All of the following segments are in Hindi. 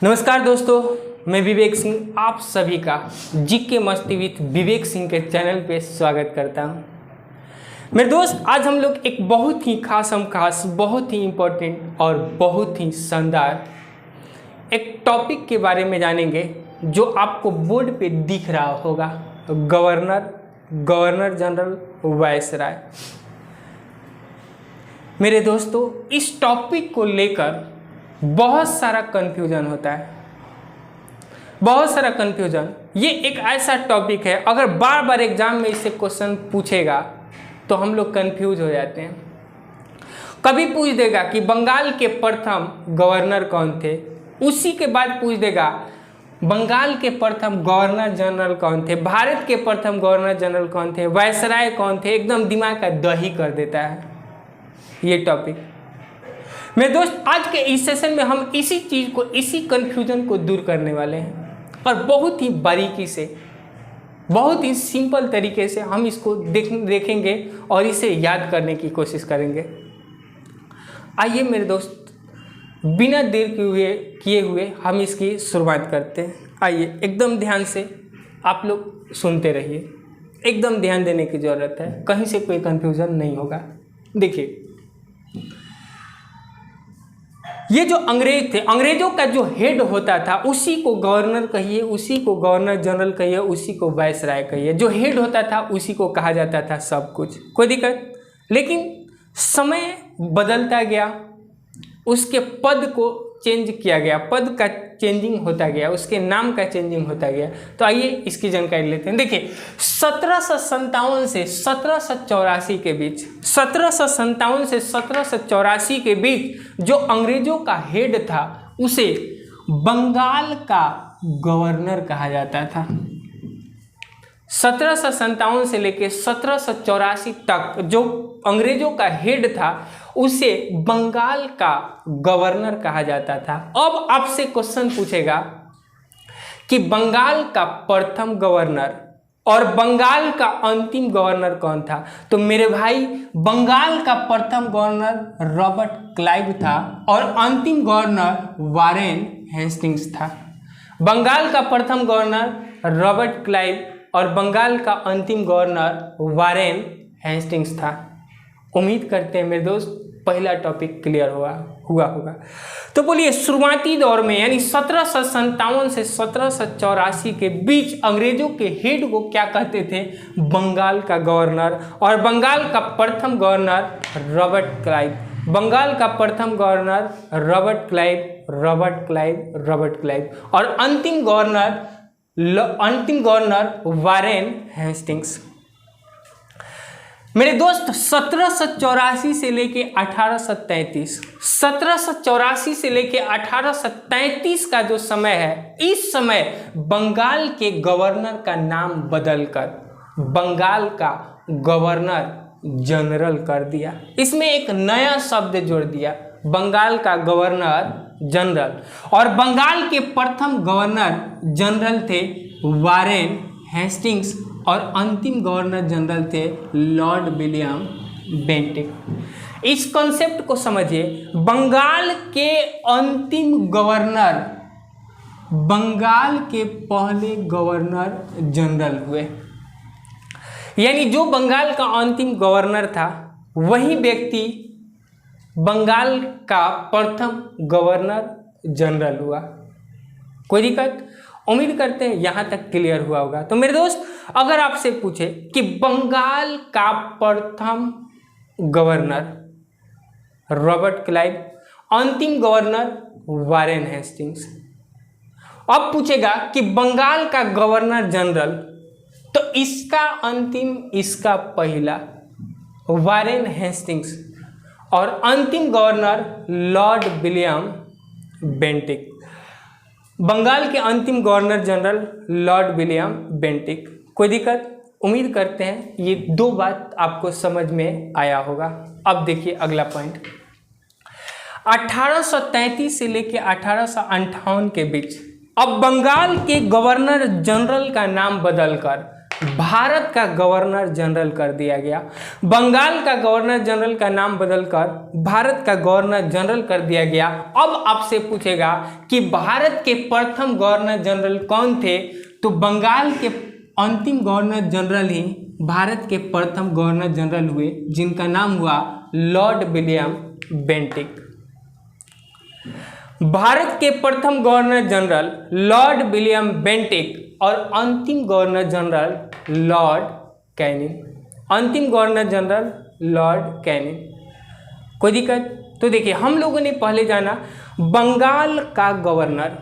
नमस्कार दोस्तों, मैं विवेक सिंह आप सभी का जीके मस्ती विथ विवेक सिंह के चैनल पे स्वागत करता हूँ। मेरे दोस्त, आज हम लोग एक बहुत ही खास बहुत ही इम्पोर्टेंट और बहुत ही शानदार एक टॉपिक के बारे में जानेंगे जो आपको बोर्ड पे दिख रहा होगा। Governor general viceroy. मेरे दोस्तों, इस टॉपिक को लेकर बहुत सारा कन्फ्यूजन होता है, बहुत सारा कन्फ्यूजन। ये एक ऐसा टॉपिक है, अगर बार बार एग्जाम में इससे क्वेश्चन पूछेगा तो हम लोग कन्फ्यूज हो जाते हैं। कभी पूछ देगा कि बंगाल के प्रथम गवर्नर कौन थे, उसी के बाद पूछ देगा बंगाल के प्रथम गवर्नर जनरल कौन थे, भारत के प्रथम गवर्नर जनरल कौन थे, वायसराय कौन थे। एकदम दिमाग का दही कर देता है ये टॉपिक। मेरे दोस्त, आज के इस सेशन में हम इसी चीज़ को, इसी कन्फ्यूजन को दूर करने वाले हैं और बहुत ही बारीकी से, बहुत ही सिंपल तरीके से हम इसको देखेंगे और इसे याद करने की कोशिश करेंगे। आइए मेरे दोस्त, बिना देर किए हुए हम इसकी शुरुआत करते हैं। आइए एकदम ध्यान से आप लोग सुनते रहिए, एकदम ध्यान देने की ज़रूरत है, कहीं से कोई कन्फ्यूज़न नहीं होगा। देखिए, ये जो अंग्रेज थे, अंग्रेजों का जो हेड होता था उसी को गवर्नर कहिए, उसी को गवर्नर जनरल कहिए, उसी को वायसराय कहिए। जो हेड होता था उसी को कहा जाता था सब कुछ, कोई दिक्कत। लेकिन समय बदलता गया, उसके पद को चेंज किया गया, पद का चेंजिंग होता गया, उसके नाम का चेंजिंग होता गया। तो आइए इसकी जानकारी लेते हैं। देखिए, 1757 से 1784 के बीच, 1757 से 1784 के बीच जो अंग्रेजों का हेड था उसे बंगाल का गवर्नर कहा जाता था। 1757 से लेकर 1784 तक जो अंग्रेजों का हेड था उसे बंगाल का गवर्नर कहा जाता था। अब आपसे क्वेश्चन पूछेगा कि बंगाल का प्रथम गवर्नर और बंगाल का अंतिम गवर्नर कौन था। तो मेरे भाई, बंगाल का प्रथम गवर्नर रॉबर्ट क्लाइव था और अंतिम गवर्नर वारेन हेस्टिंग्स था। बंगाल का प्रथम गवर्नर रॉबर्ट क्लाइव और बंगाल का अंतिम गवर्नर वारेन हेस्टिंग्स था। उम्मीद करते हैं मेरे दोस्त पहला टॉपिक क्लियर हुआ होगा। तो बोलिए, शुरुआती दौर में यानी 1757 से 1784 के बीच अंग्रेजों के हेड को क्या कहते थे? बंगाल का गवर्नर। और बंगाल का प्रथम गवर्नर रॉबर्ट क्लाइव, बंगाल का प्रथम गवर्नर रॉबर्ट क्लाइव और अंतिम गवर्नर वारेन हेस्टिंग्स। मेरे दोस्त, 1784 से लेके 1833, 1784 से लेके 1833 का जो समय है, इस समय बंगाल के गवर्नर का नाम बदलकर बंगाल का गवर्नर जनरल कर दिया। इसमें एक नया शब्द जोड़ दिया, बंगाल का गवर्नर जनरल। और बंगाल के प्रथम गवर्नर जनरल थे वारेन हेस्टिंग्स और अंतिम गवर्नर जनरल थे लॉर्ड विलियम बेंटिक। इस कॉन्सेप्ट को समझिए, बंगाल के अंतिम गवर्नर बंगाल के पहले गवर्नर जनरल हुए। यानी जो बंगाल का अंतिम गवर्नर था वही व्यक्ति बंगाल का प्रथम गवर्नर जनरल हुआ। कोई दिक्कत? उम्मीद करते हैं यहाँ तक क्लियर हुआ होगा। तो मेरे दोस्त, अगर आपसे पूछे कि बंगाल का प्रथम गवर्नर रॉबर्ट क्लाइव, अंतिम गवर्नर वारेन हेस्टिंग्स, अब पूछेगा कि बंगाल का गवर्नर जनरल, तो इसका अंतिम, इसका पहला वारेन हेस्टिंग्स और अंतिम governor Lord William Bentinck. Bengal के अंतिम governor general Lord William Bentinck. कोई दिक्कत? उम्मीद करते हैं ये दो बात आपको समझ में आया होगा। अब देखिए अगला पॉइंट, 1833 से लेकर 1858 के बीच अब बंगाल के गवर्नर जनरल का नाम बदलकर भारत का गवर्नर जनरल कर दिया गया। बंगाल का गवर्नर जनरल का नाम बदलकर भारत का गवर्नर जनरल कर दिया गया। अब आपसे पूछेगा कि भारत के प्रथम गवर्नर जनरल कौन थे, तो बंगाल के अंतिम गवर्नर जनरल ही भारत के प्रथम गवर्नर जनरल हुए, जिनका नाम हुआ लॉर्ड विलियम बेंटिक। भारत के प्रथम governor general Lord William Bentinck और अंतिम गवर्नर जनरल लॉर्ड कैनिंग। अंतिम गवर्नर जनरल लॉर्ड कैनिंग। कोई दिक्कत? तो देखिए, हम लोगों ने पहले जाना बंगाल का गवर्नर,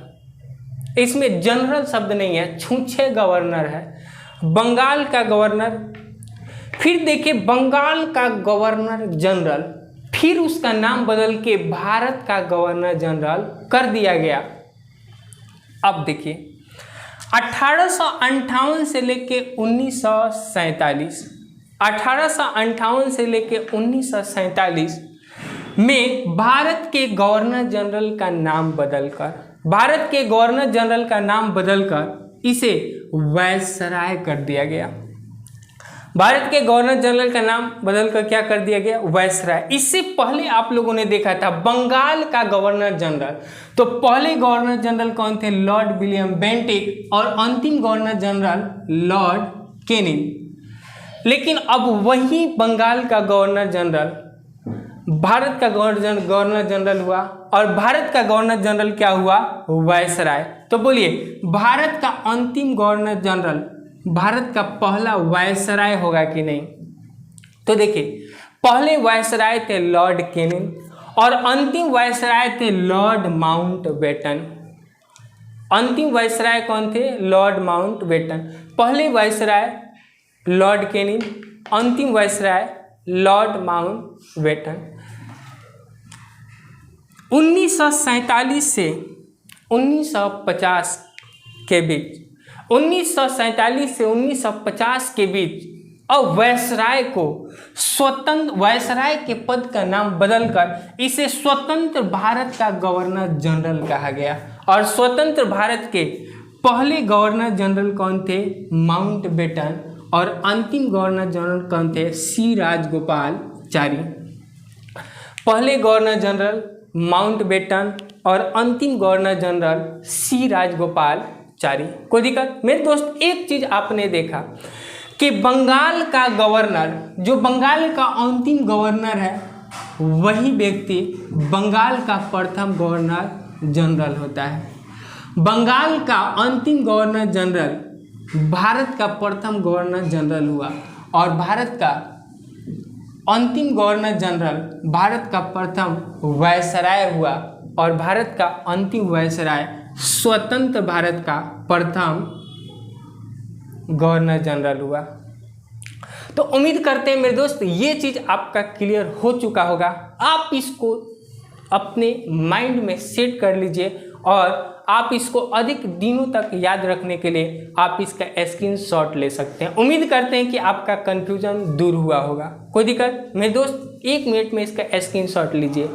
इसमें जनरल शब्द नहीं है, छूछे गवर्नर है, बंगाल का गवर्नर। फिर देखिए बंगाल का गवर्नर जनरल, फिर उसका नाम बदल के भारत का गवर्नर जनरल कर दिया गया। अब देखिए 1858 से लेके 1947, 1858 से लेके 1947 में भारत के गवर्नर जनरल का नाम बदलकर, भारत के गवर्नर जनरल का नाम बदलकर इसे वायसराय कर दिया गया। भारत के गवर्नर जनरल का नाम बदलकर क्या कर दिया गया? वायसराय। इससे पहले आप लोगों ने देखा था बंगाल का गवर्नर जनरल, तो पहले गवर्नर जनरल कौन थे? लॉर्ड विलियम बेंटिक और अंतिम गवर्नर जनरल लॉर्ड कैनिंग। लेकिन अब वही बंगाल का गवर्नर जनरल भारत का गवर्नर जनरल हुआ और भारत का गवर्नर जनरल क्या हुआ? वायसराय। तो बोलिए भारत का अंतिम गवर्नर जनरल भारत का पहला वायसराय होगा कि नहीं? तो देखिए पहले वायसराय थे लॉर्ड कैनिंग और अंतिम वायसराय थे लॉर्ड माउंटबेटन। अंतिम वायसराय कौन थे? Lord Mountbatten. पहले वायसराय लॉर्ड कैनिंग, अंतिम वायसराय लॉर्ड माउंटबेटन। 1947 से 1950 के बीच, 1947 से 1950 के बीच अब वायसराय को स्वतंत्र, वायसराय के पद का नाम बदलकर इसे स्वतंत्र भारत का गवर्नर जनरल कहा गया। और स्वतंत्र भारत के पहले गवर्नर जनरल कौन थे? माउंटबेटन। और अंतिम गवर्नर जनरल कौन थे? सी राजगोपालाचारी। पहले गवर्नर जनरल माउंटबेटन और अंतिम गवर्नर जनरल सी राजगोपालाचारी। कोई दिक्कत? मेरे दोस्त एक चीज आपने देखा कि बंगाल का गवर्नर, जो बंगाल का अंतिम गवर्नर है, वही व्यक्ति बंगाल का प्रथम गवर्नर जनरल होता है। बंगाल का अंतिम गवर्नर जनरल भारत का प्रथम गवर्नर जनरल हुआ और भारत का अंतिम गवर्नर जनरल भारत का प्रथम वायसराय हुआ और भारत का अंतिम वायसराय स्वतंत्र भारत का प्रथम गवर्नर जनरल हुआ। तो उम्मीद करते हैं मेरे दोस्त ये चीज़ आपका क्लियर हो चुका होगा। आप इसको अपने माइंड में सेट कर लीजिए और आप इसको अधिक दिनों तक याद रखने के लिए आप इसका स्क्रीनशॉट ले सकते हैं। उम्मीद करते हैं कि आपका कन्फ्यूजन दूर हुआ होगा। कोई दिक्कत? मेरे दोस्त 1 मिनट में इसका स्क्रीनशॉट लीजिए।